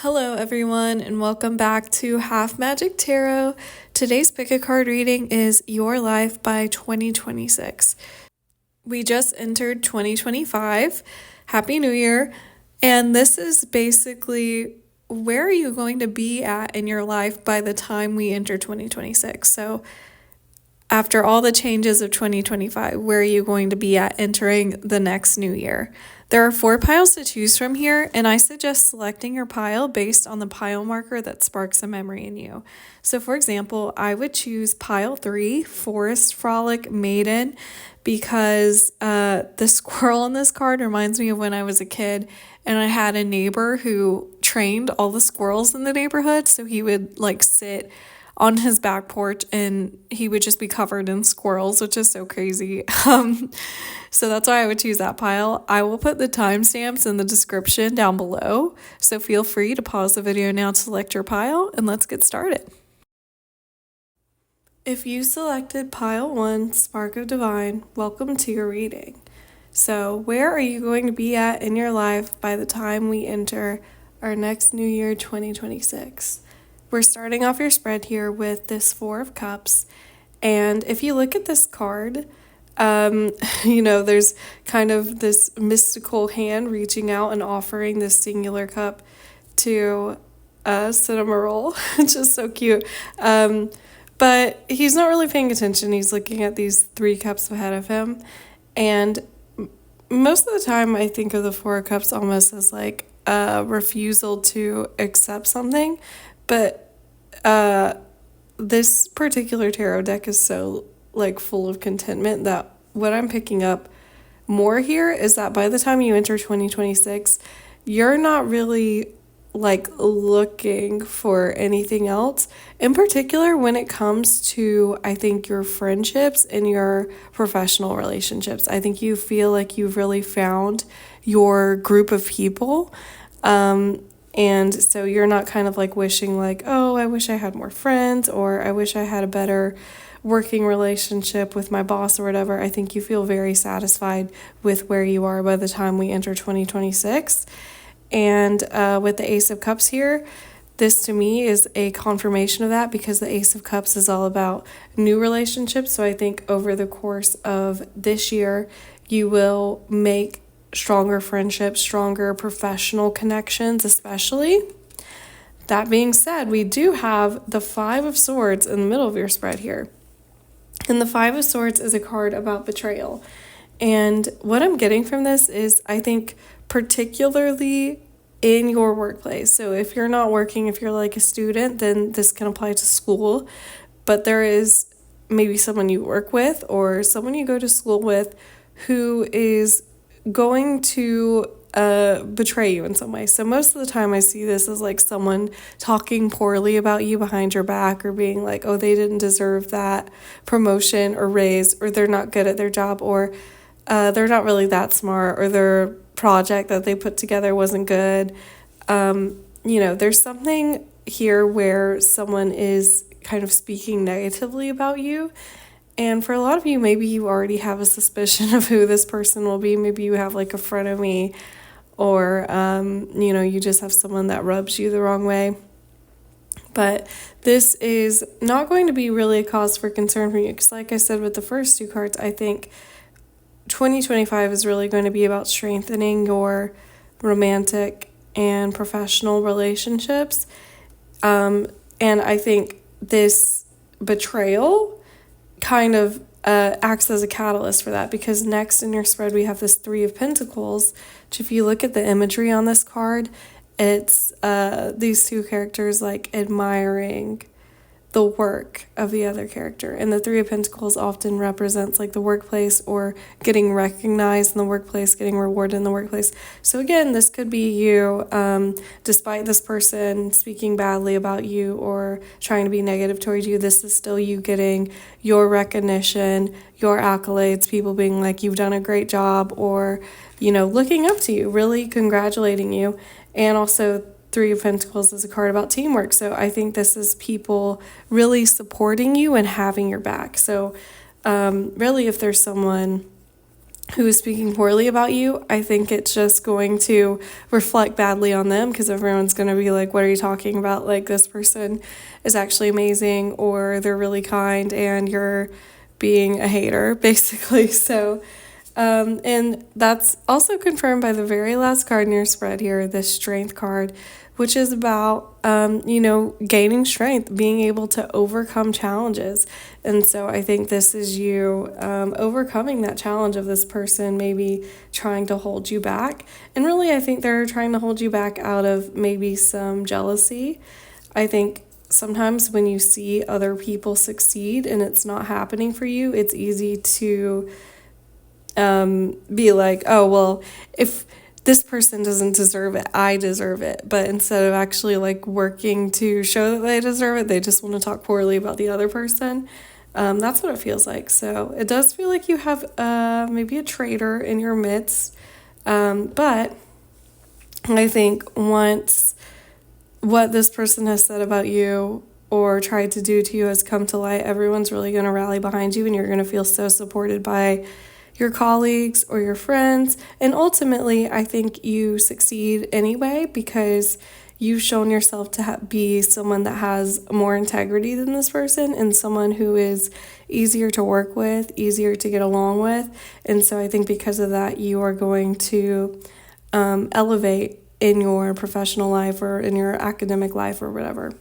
Hello, everyone, and welcome back to Half Magic Tarot. Today's pick a card reading is Your Life by 2026. We just entered 2025. Happy New Year. And this is basically where are you going to be at in your life by the time we enter 2026? So, after all the changes of 2025, where are you going to be at entering the next new year? There are 4 piles to choose from here, and I suggest selecting your pile based on the pile marker that sparks a memory in you. So, for example, I would choose pile 3, Forest Frolic Maiden, because the squirrel on this card reminds me of when I was a kid, and I had a neighbor who trained all the squirrels in the neighborhood, so he would sit on his back porch and he would just be covered in squirrels, which is so crazy. So that's why I would choose that pile. I will put the timestamps in the description down below, so feel free to pause the video now to select your pile, and let's get started. If you selected pile 1, Spark of Divine, welcome to your reading. So where are you going to be at in your life by the time we enter our next new year, 2026? We're starting off your spread here with this 4 of Cups, and if you look at this card, there's kind of this mystical hand reaching out and offering this singular cup to Cinnamoroll, which is so cute. But he's not really paying attention. He's looking at these 3 cups ahead of him, and most of the time I think of the 4 of Cups almost as like a refusal to accept something. But this particular tarot deck is so full of contentment that what I'm picking up more here is that by the time you enter 2026, you're not really looking for anything else. In particular, when it comes to, I think, your friendships and your professional relationships, I think you feel like you've really found your group of people. And so you're not kind of wishing oh, I wish I had more friends, or I wish I had a better working relationship with my boss or whatever. I think you feel very satisfied with where you are by the time we enter 2026. And with the Ace of Cups here, this to me is a confirmation of that, because the Ace of Cups is all about new relationships. So I think over the course of this year, you will make stronger friendships, stronger professional connections, especially. That being said, we do have the 5 of Swords in the middle of your spread here. And the 5 of Swords is a card about betrayal. And what I'm getting from this is, I think, particularly in your workplace. So if you're not working, if you're a student, then this can apply to school. But there is maybe someone you work with or someone you go to school with who is going to betray you in some way. So most of the time I see this as someone talking poorly about you behind your back, or being oh, they didn't deserve that promotion or raise, or they're not good at their job, or they're not really that smart, or their project that they put together wasn't good. There's something here where someone is kind of speaking negatively about you. And for a lot of you, maybe you already have a suspicion of who this person will be. Maybe you have a frenemy, or, you just have someone that rubs you the wrong way. But this is not going to be really a cause for concern for you, because like I said with the first 2 cards, I think 2025 is really going to be about strengthening your romantic and professional relationships. And I think this betrayal kind of acts as a catalyst for that, because next in your spread we have this 3 of Pentacles, which if you look at the imagery on this card, it's these 2 characters admiring the work of the other character. And the 3 of Pentacles often represents the workplace, or getting recognized in the workplace, getting rewarded in the workplace. So again, this could be you, despite this person speaking badly about you or trying to be negative towards you, this is still you getting your recognition, your accolades, people being you've done a great job, or looking up to you, really congratulating you. And also 3 of Pentacles is a card about teamwork. So I think this is people really supporting you and having your back. So really, if there's someone who is speaking poorly about you, I think it's just going to reflect badly on them because everyone's going to be like, what are you talking about? Like, this person is actually amazing, or they're really kind and you're being a hater, basically. So, and that's also confirmed by the very last card in your spread here, this strength card, which is about, gaining strength, being able to overcome challenges. And so I think this is you overcoming that challenge of this person maybe trying to hold you back. And really, I think they're trying to hold you back out of maybe some jealousy. I think sometimes when you see other people succeed and it's not happening for you, it's easy to be like, oh, well, if this person doesn't deserve it, I deserve it. But instead of actually like working to show that they deserve it, they just want to talk poorly about the other person. That's what it feels like. So it does feel like you have maybe a traitor in your midst. But I think once what this person has said about you or tried to do to you has come to light, everyone's really going to rally behind you, and you're going to feel so supported by your colleagues or your friends. And ultimately, I think you succeed anyway because you've shown yourself to be someone that has more integrity than this person, and someone who is easier to work with, easier to get along with. And so I think because of that, you are going to elevate in your professional life or in your academic life or whatever.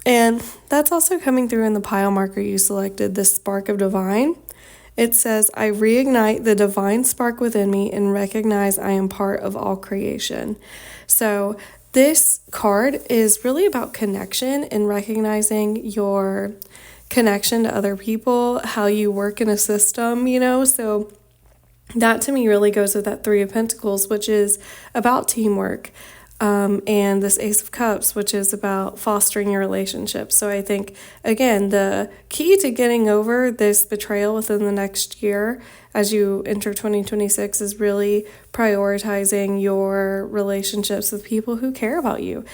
And that's also coming through in the pile marker you selected, this spark of divine. It says, I reignite the divine spark within me and recognize I am part of all creation. So this card is really about connection and recognizing your connection to other people, how you work in a system, so that to me really goes with that Three of Pentacles, which is about teamwork. And this Ace of Cups, which is about fostering your relationship. So I think, again, the key to getting over this betrayal within the next year as you enter 2026 is really prioritizing your relationships with people who care about you.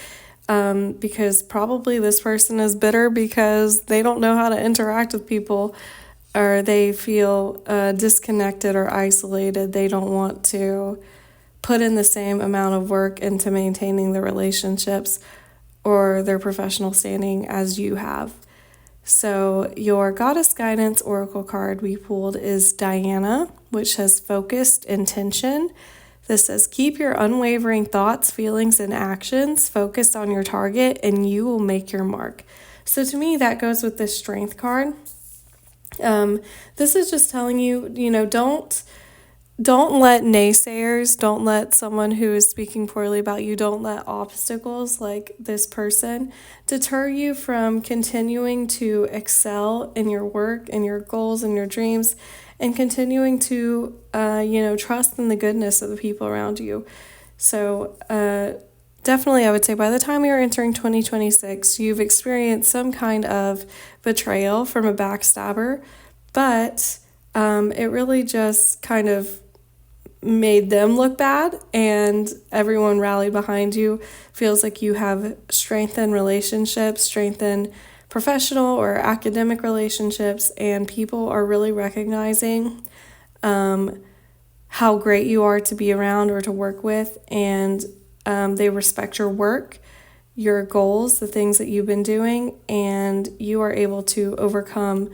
Because probably this person is bitter because they don't know how to interact with people, or they feel disconnected or isolated. They don't want to put in the same amount of work into maintaining the relationships or their professional standing as you have. So your Goddess Guidance Oracle card we pulled is Diana, which has focused intention. This says, keep your unwavering thoughts, feelings, and actions focused on your target, and you will make your mark. So to me, that goes with this Strength card. This is just telling you, don't let naysayers, don't let someone who is speaking poorly about you, don't let obstacles like this person deter you from continuing to excel in your work and your goals and your dreams, and continuing to, trust in the goodness of the people around you. So definitely, I would say by the time you're entering 2026, you've experienced some kind of betrayal from a backstabber, but it really just kind of made them look bad, and everyone rallied behind you. Feels like you have strengthened relationships, strengthened professional or academic relationships, and people are really recognizing how great you are to be around or to work with, and they respect your work, your goals, the things that you've been doing, and you are able to overcome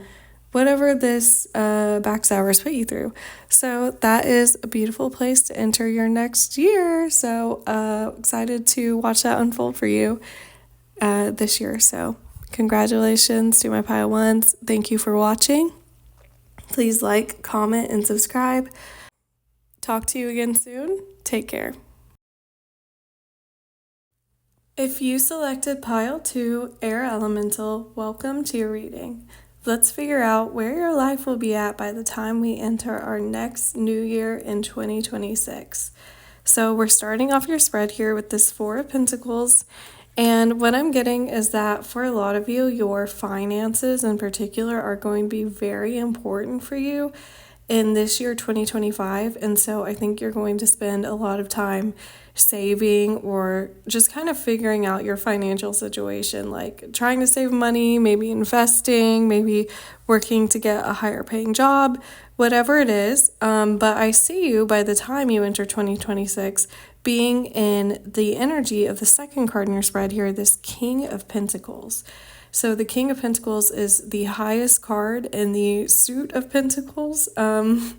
whatever this backstabber's put you through. So that is a beautiful place to enter your next year. So excited to watch that unfold for you this year. So congratulations to my pile ones. Thank you for watching. Please like, comment, and subscribe. Talk to you again soon. Take care. If you selected pile 2, Air Elemental, welcome to your reading. Let's figure out where your life will be at by the time we enter our next new year in 2026. So we're starting off your spread here with this Four of Pentacles. And what I'm getting is that for a lot of you, your finances in particular are going to be very important for you in this year, 2025. And so I think you're going to spend a lot of time saving or just kind of figuring out your financial situation, like trying to save money, maybe investing, maybe working to get a higher paying job, whatever it is. But I see you by the time you enter 2026 being in the energy of the second card in your spread here, this King of Pentacles. So the King of Pentacles is the highest card in the suit of Pentacles. And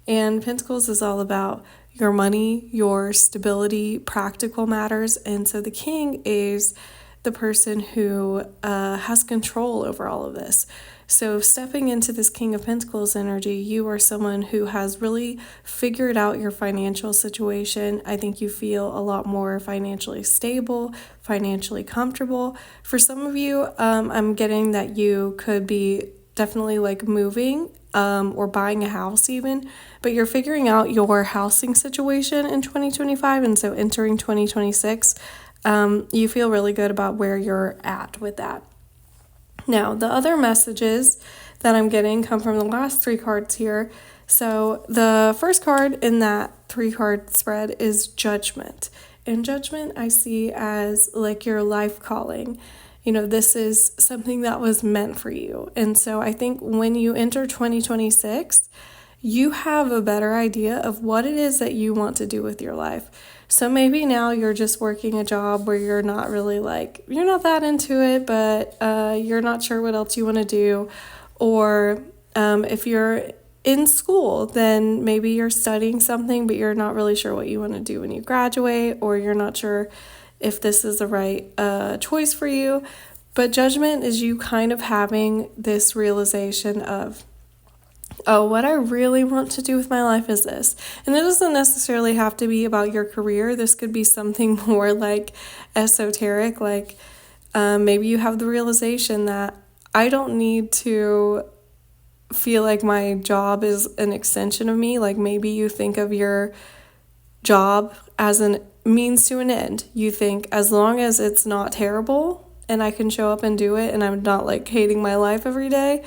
Pentacles is all about your money, your stability, practical matters. And so the King is the person who has control over all of this. So stepping into this King of Pentacles energy, you are someone who has really figured out your financial situation. I think you feel a lot more financially stable, financially comfortable. For some of you, I'm getting that you could be definitely like moving or buying a house even, but you're figuring out your housing situation in 2025. And so entering 2026, you feel really good about where you're at with that. Now, the other messages that I'm getting come from the last three cards here. So the first card in that 3-card spread is Judgment. And Judgment I see as like your life calling. You know, this is something that was meant for you. And so I think when you enter 2026, you have a better idea of what it is that you want to do with your life. So maybe now you're just working a job where you're not really you're not that into it, but you're not sure what else you want to do. Or if you're in school, then maybe you're studying something, but you're not really sure what you want to do when you graduate, or you're not sure if this is the right choice for you. But Judgment is you kind of having this realization of, oh, what I really want to do with my life is this. And it doesn't necessarily have to be about your career. This could be something more like esoteric, like maybe you have the realization that I don't need to feel like my job is an extension of me. Like maybe you think of your job as a means to an end. You think as long as it's not terrible and I can show up and do it and I'm not like hating my life every day,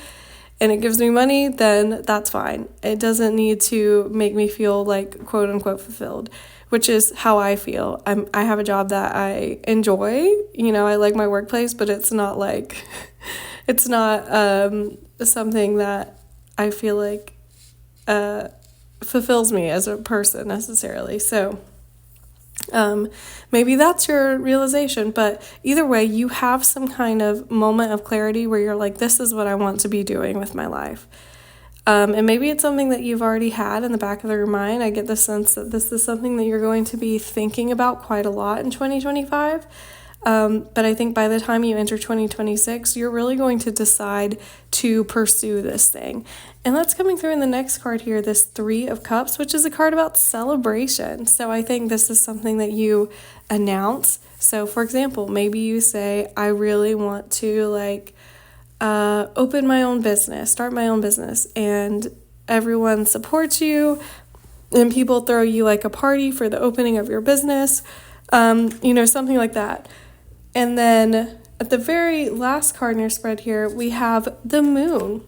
and it gives me money, then that's fine. It doesn't need to make me feel like quote unquote fulfilled, which is how I feel. I have a job that I enjoy. You know, I like my workplace, but it's not like, it's not something that I feel like fulfills me as a person necessarily. So maybe that's your realization, but either way, you have some kind of moment of clarity where you're like, this is what I want to be doing with my life. And maybe it's something that you've already had in the back of your mind. I get the sense that this is something that you're going to be thinking about quite a lot in 2025. But I think by the time you enter 2026, you're really going to decide to pursue this thing. And that's coming through in the next card here, this 3 of Cups, which is a card about celebration. So I think this is something that you announce. So for example, maybe you say, I really want to open my own business, start my own business, and everyone supports you and people throw you like a party for the opening of your business, something like that. And then at the very last card in your spread here, we have the Moon,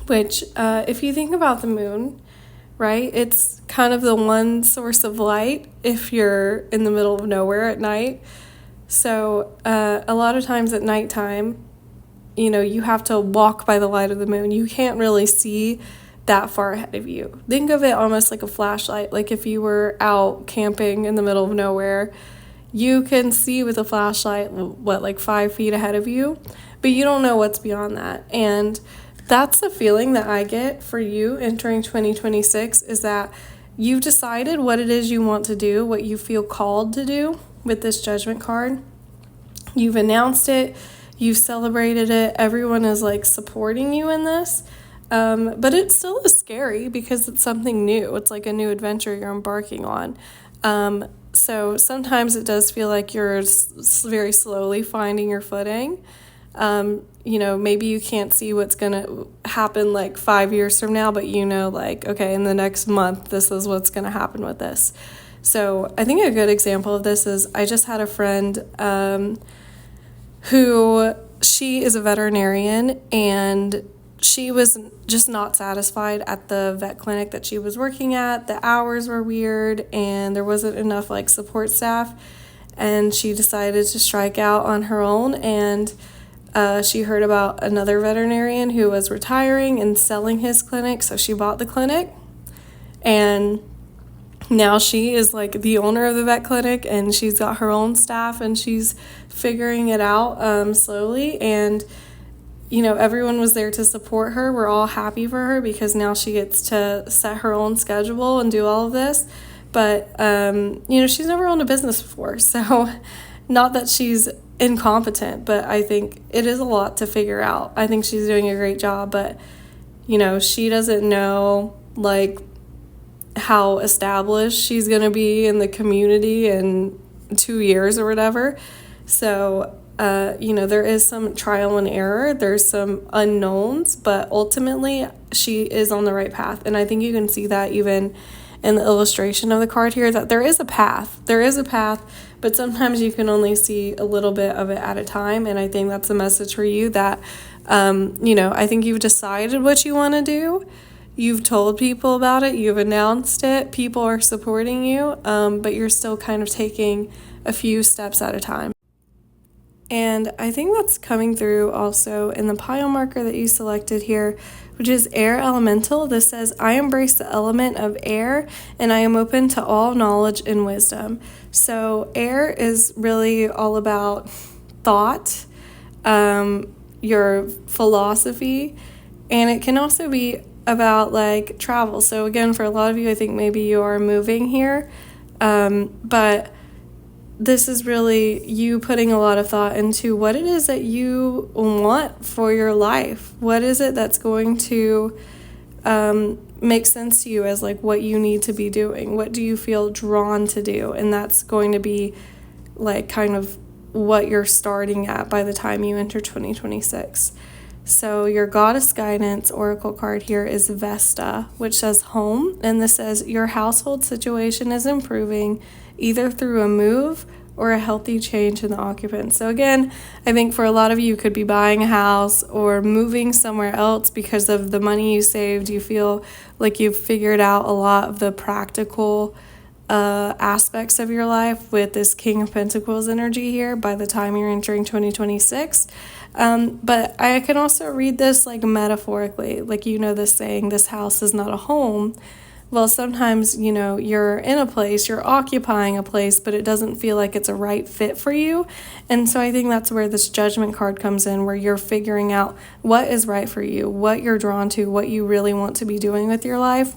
which if you think about the moon, right, it's kind of the one source of light if you're in the middle of nowhere at night. So a lot of times at nighttime, you have to walk by the light of the moon. You can't really see that far ahead of you. Think of it almost like a flashlight. Like if you were out camping in the middle of nowhere, you can see with a flashlight, 5 feet ahead of you, but you don't know what's beyond that. And that's the feeling that I get for you entering 2026, is that you've decided what it is you want to do, what you feel called to do with this Judgment card. You've announced it, you've celebrated it, everyone is supporting you in this. But it still is scary because it's something new. It's like a new adventure you're embarking on. So sometimes it does feel like you're very slowly finding your footing. Maybe you can't see what's going to happen 5 years from now, but okay, in the next month, this is what's going to happen with this. So I think a good example of this is I just had a friend who she is a veterinarian, and she was just not satisfied at the vet clinic that she was working at. The hours were weird and there wasn't enough like support staff, and she decided to strike out on her own. And she heard about another veterinarian who was retiring and selling his clinic, so she bought the clinic, and now she is like the owner of the vet clinic, and she's got her own staff, and she's figuring it out slowly. And everyone was there to support her. We're all happy for her because now she gets to set her own schedule and do all of this. But she's never owned a business before, so not that she's incompetent, but I think it is a lot to figure out. I think she's doing a great job, but she doesn't know like how established she's going to be in the community in 2 years or whatever. So there is some trial and error, there's some unknowns, but ultimately she is on the right path. And I think you can see that even in the illustration of the card here, that there is a path, but sometimes you can only see a little bit of it at a time. And I think that's a message for you that, I think you've decided what you want to do. You've told people about it, you've announced it, people are supporting you, but you're still kind of taking a few steps at a time. And I think that's coming through also in the pile marker that you selected here, which is air elemental. This says, I embrace the element of air and I am open to all knowledge and wisdom. So air is really all about thought, your philosophy, and it can also be about like travel. So again, for a lot of you, I think maybe you are moving here, but this is really you putting a lot of thought into what it is that you want for your life. What is it that's going to make sense to you as like what you need to be doing? What do you feel drawn to do? And that's going to be like kind of what you're starting at by the time you enter 2026. So your goddess guidance oracle card here is Vesta, which says home. And this says your household situation is improving either through a move or a healthy change in the occupant. So again, I think for a lot of you could be buying a house or moving somewhere else because of the money you saved. You feel like you've figured out a lot of the practical aspects of your life with this King of Pentacles energy here by the time you're entering 2026. But I can also read this like metaphorically, like this saying, this house is not a home. Well, sometimes, you're in a place, you're occupying a place, but it doesn't feel like it's a right fit for you. And so I think that's where this Judgment card comes in, where you're figuring out what is right for you, what you're drawn to, what you really want to be doing with your life.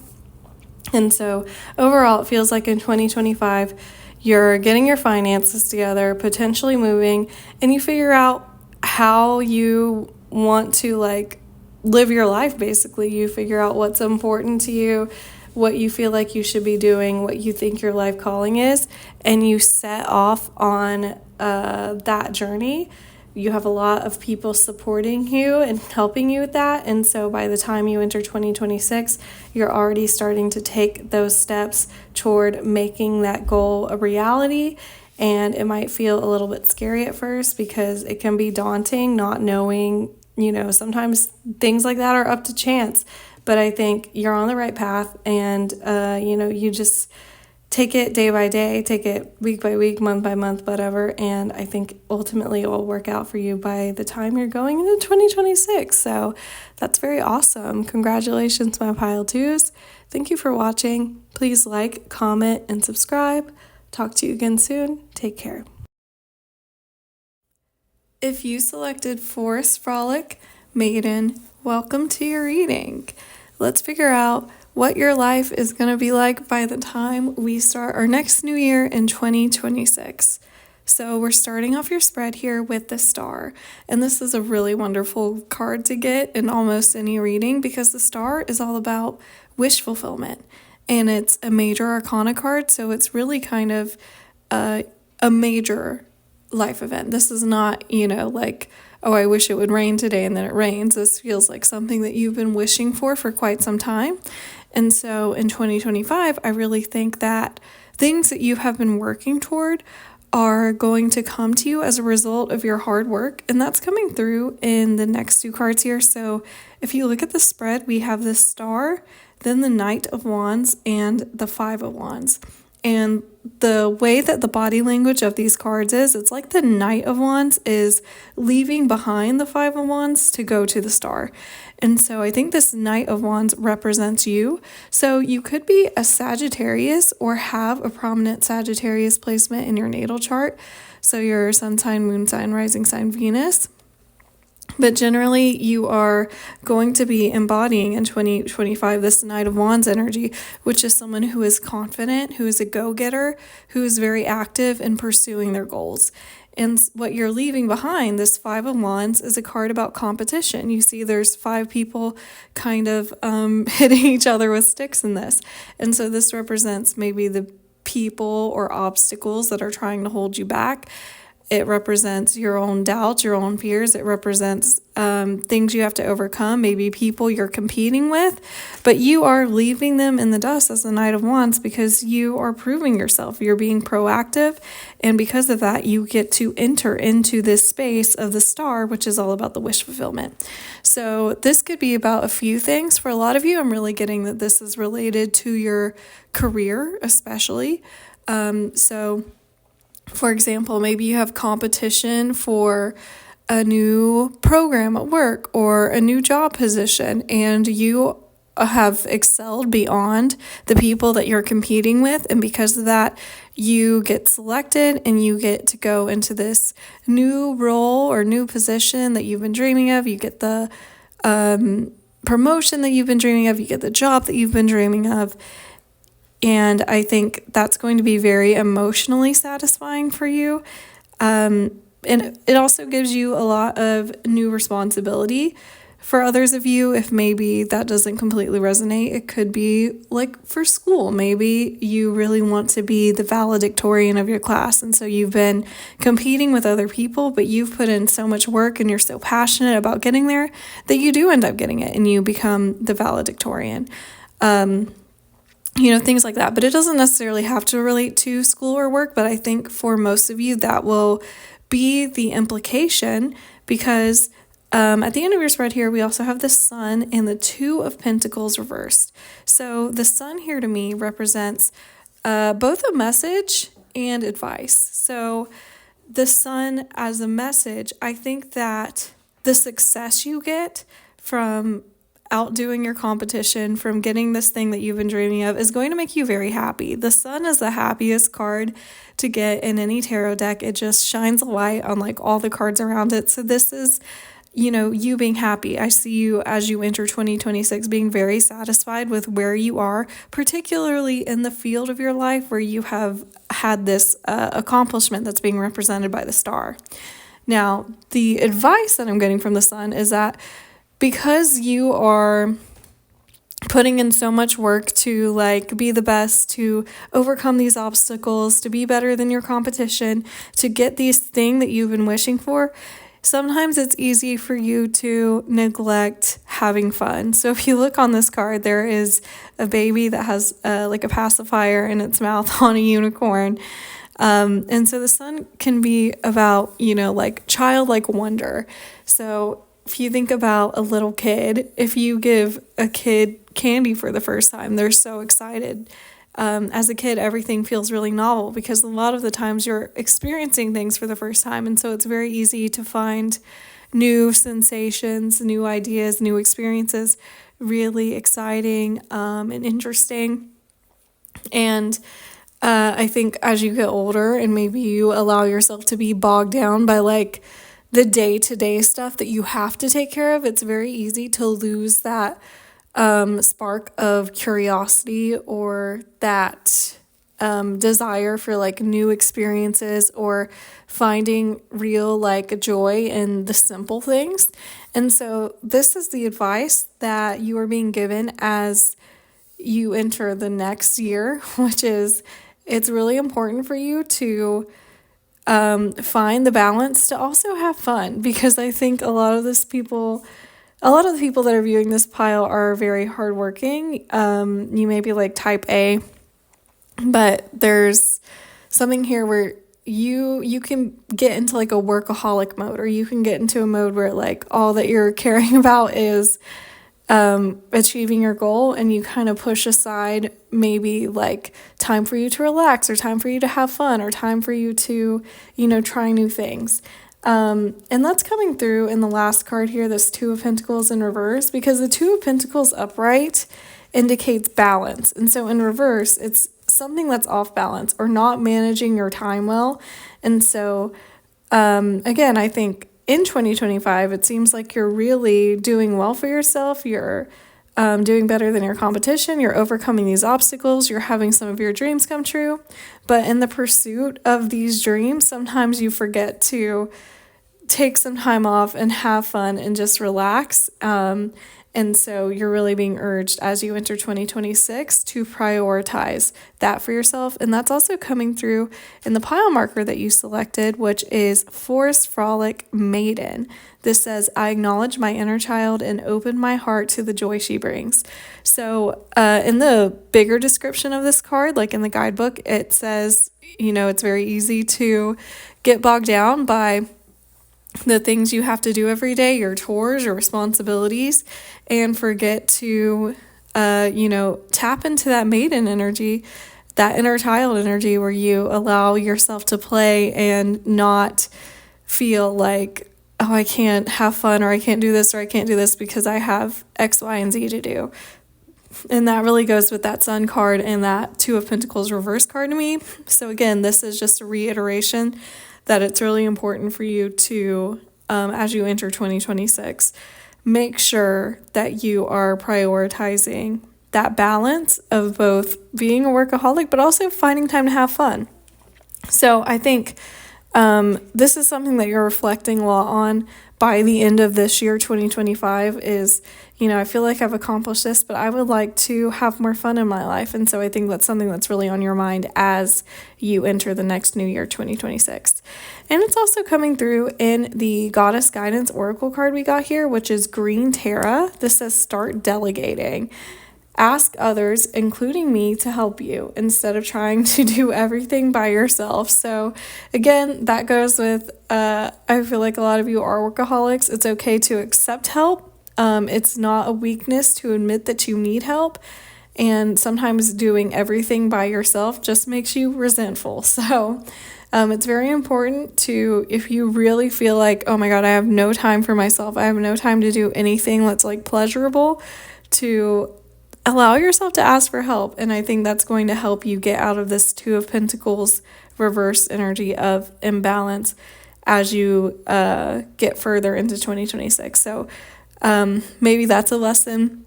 And so overall, it feels like in 2025, you're getting your finances together, potentially moving, and you figure out how you want to like live your life. Basically, you figure out what's important to you, what you feel like you should be doing, what you think your life calling is, and you set off on that journey. You have a lot of people supporting you and helping you with that. And so by the time you enter 2026, you're already starting to take those steps toward making that goal a reality. And it might feel a little bit scary at first because it can be daunting not knowing, sometimes things like that are up to chance. But I think you're on the right path, and, you just take it day by day, take it week by week, month by month, whatever. And I think ultimately it will work out for you by the time you're going into 2026. So that's very awesome. Congratulations, my pile twos. Thank you for watching. Please like, comment, and subscribe. Talk to you again soon. Take care. If you selected Forest Frolic, Maiden, welcome to your reading. Let's figure out what your life is going to be like by the time we start our next new year in 2026. So we're starting off your spread here with the Star. And this is a really wonderful card to get in almost any reading because the Star is all about wish fulfillment. And it's a major arcana card, so it's really kind of a major life event. This is not, like, oh, I wish it would rain today and then it rains. This feels like something that you've been wishing for quite some time. And so in 2025, I really think that things that you have been working toward are going to come to you as a result of your hard work, and that's coming through in the next two cards here. So if you look at the spread, we have the Star, then the Knight of Wands, and the Five of Wands. And the way that the body language of these cards is, it's like the Knight of Wands is leaving behind the Five of Wands to go to the Star. And so I think this Knight of Wands represents you. So you could be a Sagittarius or have a prominent Sagittarius placement in your natal chart. So your sun sign, moon sign, rising sign, Venus. But generally, you are going to be embodying in 2025 this Knight of Wands energy, which is someone who is confident, who is a go-getter, who is very active in pursuing their goals. And what you're leaving behind, this Five of Wands, is a card about competition. You see there's 5 people kind of hitting each other with sticks in this. And so this represents maybe the people or obstacles that are trying to hold you back. It represents your own doubts, your own fears. It represents things you have to overcome, maybe people you're competing with, but you are leaving them in the dust as the Knight of Wands because you are proving yourself. You're being proactive, and because of that, you get to enter into this space of the Star, which is all about the wish fulfillment. So this could be about a few things. For a lot of you, I'm really getting that this is related to your career, especially. For example, maybe you have competition for a new program at work or a new job position, and you have excelled beyond the people that you're competing with. And because of that, you get selected and you get to go into this new role or new position that you've been dreaming of. You get the promotion that you've been dreaming of. You get the job that you've been dreaming of. And I think that's going to be very emotionally satisfying for you. And it also gives you a lot of new responsibility. For others of you, if maybe that doesn't completely resonate, it could be like for school. Maybe you really want to be the valedictorian of your class. And so you've been competing with other people, but you've put in so much work and you're so passionate about getting there that you do end up getting it and you become the valedictorian. Things like that. But it doesn't necessarily have to relate to school or work. But I think for most of you, that will be the implication because at the end of your spread here, we also have the Sun and the Two of Pentacles reversed. So the Sun here to me represents both a message and advice. So the Sun as a message, I think that the success you get from outdoing your competition, from getting this thing that you've been dreaming of, is going to make you very happy. The Sun is the happiest card to get in any tarot deck. It just shines a light on like all the cards around it. So this is, you being happy. I see you as you enter 2026 being very satisfied with where you are, particularly in the field of your life where you have had this accomplishment that's being represented by the Star. Now, the advice that I'm getting from the Sun is that because you are putting in so much work to be the best, to overcome these obstacles, to be better than your competition, to get these things that you've been wishing for, sometimes it's easy for you to neglect having fun. So if you look on this card, there is a baby that has a pacifier in its mouth on a unicorn. And so the Sun can be about, childlike wonder. So if you think about a little kid, if you give a kid candy for the first time, they're so excited. As a kid, everything feels really novel because a lot of the times you're experiencing things for the first time. And so it's very easy to find new sensations, new ideas, new experiences, really exciting and interesting. And I think as you get older and maybe you allow yourself to be bogged down by the day-to-day stuff that you have to take care of, it's very easy to lose that spark of curiosity or that desire for new experiences or finding real joy in the simple things. And so this is the advice that you are being given as you enter the next year, which is it's really important for you to find the balance to also have fun, because I think a lot of the people that are viewing this pile are very hardworking. You may be type A, but there's something here where you can get into like a workaholic mode, or you can get into a mode where like all that you're caring about is achieving your goal, and you kind of push aside maybe like time for you to relax, or time for you to have fun, or time for you to, try new things. And that's coming through in the last card here, this Two of Pentacles in reverse, because the Two of Pentacles upright indicates balance. And so in reverse, it's something that's off balance or not managing your time well. And so, again, I think in 2025, it seems like you're really doing well for yourself. You're doing better than your competition. You're overcoming these obstacles. You're having some of your dreams come true. But in the pursuit of these dreams, sometimes you forget to take some time off and have fun and just relax. And so you're really being urged as you enter 2026 to prioritize that for yourself. And that's also coming through in the pile marker that you selected, which is Forest Frolic Maiden. This says, I acknowledge my inner child and open my heart to the joy she brings. So in the bigger description of this card, like in the guidebook, it says, it's very easy to get bogged down by the things you have to do every day, your chores, your responsibilities, and forget to, tap into that maiden energy, that inner child energy, where you allow yourself to play and not feel like, oh, I can't have fun, or I can't do this, or I can't do this because I have X, Y, and Z to do. And that really goes with that Sun card and that Two of Pentacles reverse card to me. So again, this is just a reiteration that it's really important for you to, as you enter 2026, make sure that you are prioritizing that balance of both being a workaholic, but also finding time to have fun. So I think this is something that you're reflecting a lot on by the end of this year, 2025, is, I feel like I've accomplished this, but I would like to have more fun in my life. And so I think that's something that's really on your mind as you enter the next new year, 2026. And it's also coming through in the Goddess Guidance Oracle card we got here, which is Green Terra. This says, start delegating. Ask others, including me, to help you instead of trying to do everything by yourself. So again, that goes with, I feel like a lot of you are workaholics. It's okay to accept help. It's not a weakness to admit that you need help. And sometimes doing everything by yourself just makes you resentful. So it's very important to, if you really feel like, oh my God, I have no time for myself, I have no time to do anything that's like pleasurable, to allow yourself to ask for help. And I think that's going to help you get out of this Two of Pentacles reverse energy of imbalance as you get further into 2026. So maybe that's a lesson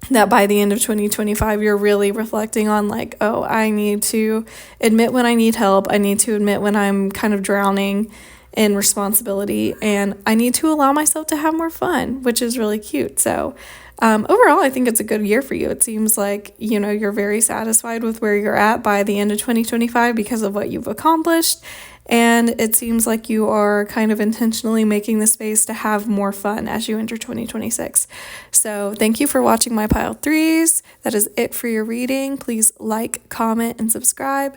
that by the end of 2025, you're really reflecting on, like, oh, I need to admit when I need help. I need to admit when I'm kind of drowning in responsibility, and I need to allow myself to have more fun, which is really cute. So overall, I think it's a good year for you. It seems like, you're very satisfied with where you're at by the end of 2025 because of what you've accomplished. And it seems like you are kind of intentionally making the space to have more fun as you enter 2026. So thank you for watching my pile threes. That is it for your reading. Please like, comment, and subscribe.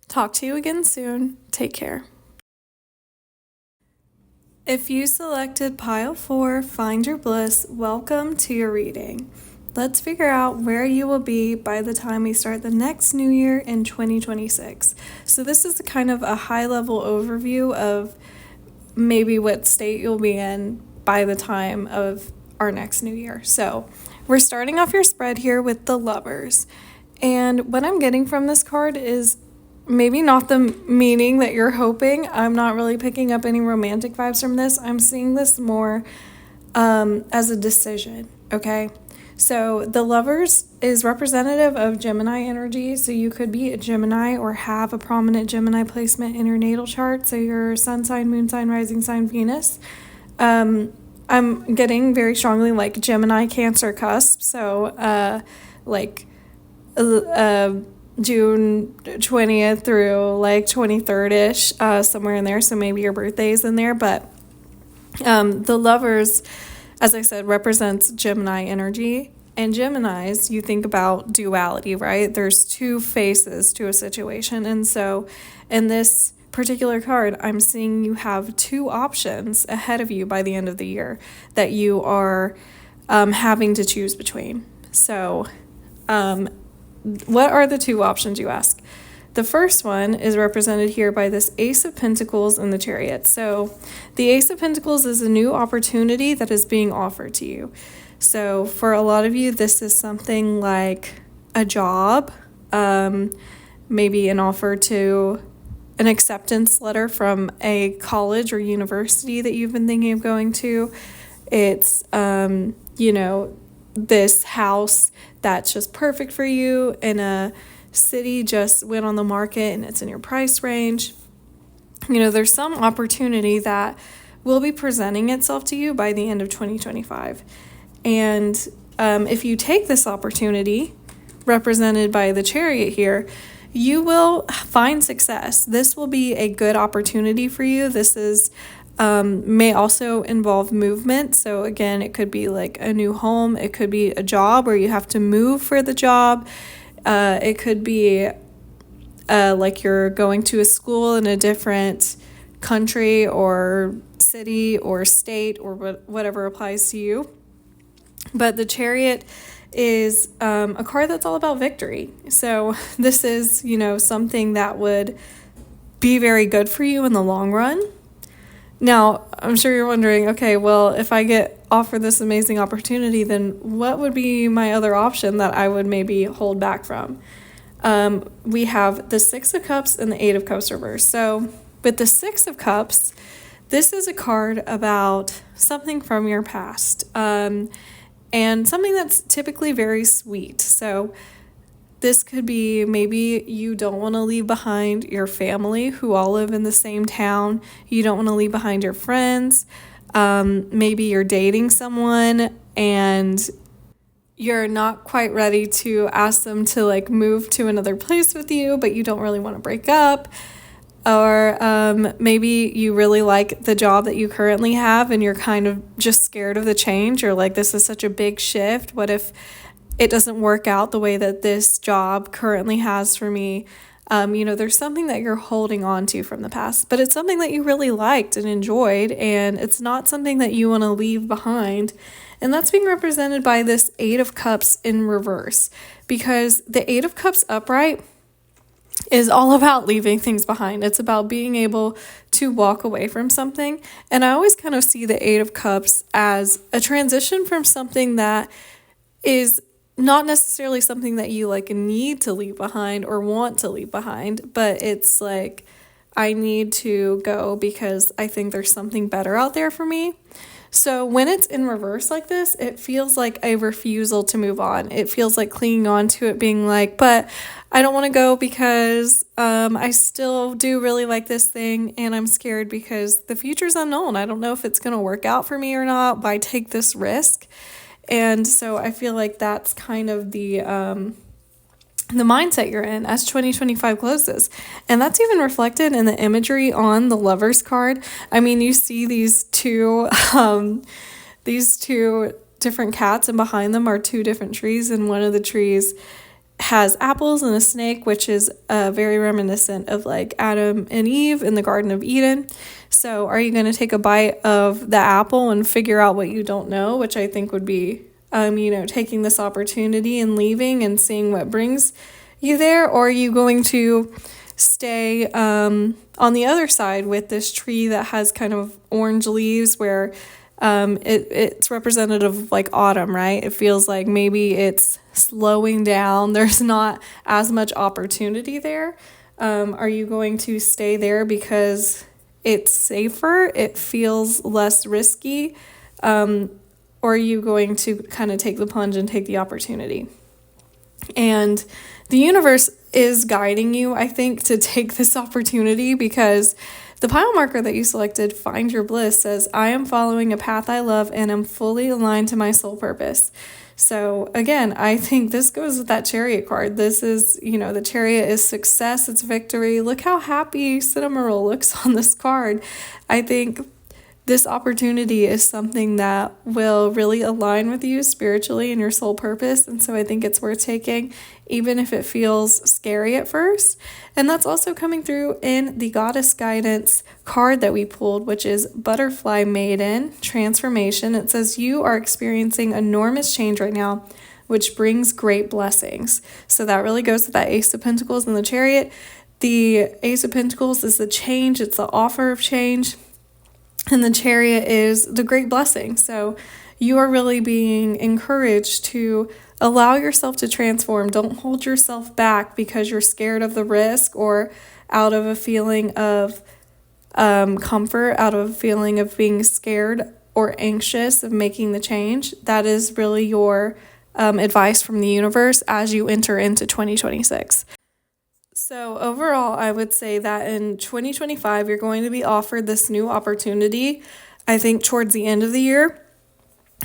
Talk to you again soon. Take care. If you selected pile 4, Find Your Bliss, welcome to your reading. Let's figure out where you will be by the time we start the next new year in 2026. So this is kind of a high-level overview of maybe what state you'll be in by the time of our next new year. So we're starting off your spread here with the Lovers. And what I'm getting from this card is maybe not the meaning that you're hoping. I'm not really picking up any romantic vibes from this. I'm seeing this more as a decision, okay? So the Lovers is representative of Gemini energy. So you could be a Gemini or have a prominent Gemini placement in your natal chart. So your sun sign, moon sign, rising sign, Venus. I'm getting very strongly like Gemini Cancer cusp. So June 20th through like 23rd-ish, somewhere in there. So maybe your birthday is in there. But the Lovers, as I said, represents Gemini energy. And Geminis, you think about duality, right? There's two faces to a situation. And so in this particular card, I'm seeing you have 2 options ahead of you by the end of the year that you are having to choose between. So, what are the 2 options, you ask? The first one is represented here by this Ace of Pentacles and the Chariot. So the Ace of Pentacles is a new opportunity that is being offered to you. So for a lot of you, this is something like a job, maybe an offer to an acceptance letter from a college or university that you've been thinking of going to. It's, this house that's just perfect for you in a city just went on the market and it's in your price range. There's some opportunity that will be presenting itself to you by the end of 2025. And if you take this opportunity, represented by the Chariot here, you will find success. This will be a good opportunity for you. This is may also involve movement. So again, it could be like a new home. It could be a job where you have to move for the job. It could be like you're going to a school in a different country or city or state or whatever applies to you. But the Chariot is a card that's all about victory. So this is, something that would be very good for you in the long run. Now, I'm sure you're wondering, okay, well, if I get offered this amazing opportunity, then what would be my other option that I would maybe hold back from? We have the 6 of Cups and the 8 of Cups reversed. So with the 6 of Cups, this is a card about something from your past, and something that's typically very sweet. So this could be maybe you don't want to leave behind your family who all live in the same town. You don't want to leave behind your friends. Maybe you're dating someone and you're not quite ready to ask them to move to another place with you, but you don't really want to break up. Or maybe you really like the job that you currently have and you're kind of just scared of the change. Or this is such a big shift. What if it doesn't work out the way that this job currently has for me? There's something that you're holding on to from the past, but it's something that you really liked and enjoyed, and it's not something that you want to leave behind. And that's being represented by this 8 of Cups in reverse, because the 8 of Cups upright is all about leaving things behind. It's about being able to walk away from something. And I always kind of see the 8 of Cups as a transition from something that is not necessarily something that you need to leave behind or want to leave behind, but it's I need to go because I think there's something better out there for me. So when it's in reverse like this, it feels like a refusal to move on. It feels like clinging on to it, being but I don't want to go because I still do really like this thing, and I'm scared because the future's unknown. I don't know if it's going to work out for me or not. Why take this risk? And so I feel like that's kind of the mindset you're in as 2025 closes. And that's even reflected in the imagery on the Lovers card. I mean, you see these two different cats, and behind them are 2 different trees, and one of the trees has apples and a snake, which is very reminiscent of Adam and Eve in the Garden of Eden. So are you going to take a bite of the apple and figure out what you don't know, which I think would be, taking this opportunity and leaving and seeing what brings you there? Or are you going to stay on the other side with this tree that has kind of orange leaves where it's representative of autumn, right? It feels like maybe it's slowing down. There's not as much opportunity there. Are you going to stay there because it's safer? It feels less risky. Or are you going to kind of take the plunge and take the opportunity? And the universe is guiding you, I think, to take this opportunity, because the pile marker that you selected, Find Your Bliss, says, I am following a path I love and am fully aligned to my soul purpose. So again, I think this goes with that Chariot card. This is, the Chariot is success, it's victory. Look how happy Cinnamoroll looks on this card. I think this opportunity is something that will really align with you spiritually and your soul purpose. And so I think it's worth taking, even if it feels scary at first. And that's also coming through in the Goddess Guidance card that we pulled, which is Butterfly Maiden Transformation. It says you are experiencing enormous change right now, which brings great blessings. So that really goes with that Ace of Pentacles and the Chariot. The Ace of Pentacles is the change, it's the offer of change. And the Chariot is the great blessing. So you are really being encouraged to allow yourself to transform. Don't hold yourself back because you're scared of the risk or out of a feeling of comfort, out of a feeling of being scared or anxious of making the change. That is really your advice from the universe as you enter into 2026. So overall, I would say that in 2025, you're going to be offered this new opportunity, I think towards the end of the year,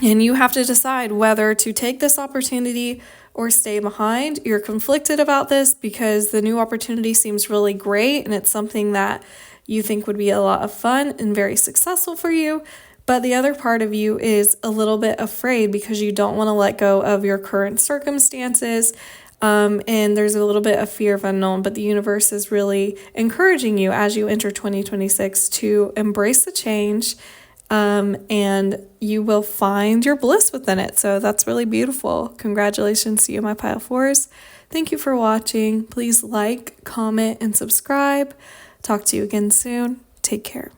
and you have to decide whether to take this opportunity or stay behind. You're conflicted about this because the new opportunity seems really great and it's something that you think would be a lot of fun and very successful for you. But the other part of you is a little bit afraid because you don't want to let go of your current circumstances. And there's a little bit of fear of unknown, but the universe is really encouraging you as you enter 2026 to embrace the change, and you will find your bliss within it. So that's really beautiful. Congratulations to you, my pile fours. Thank you for watching. Please like, comment, and subscribe. Talk to you again soon. Take care.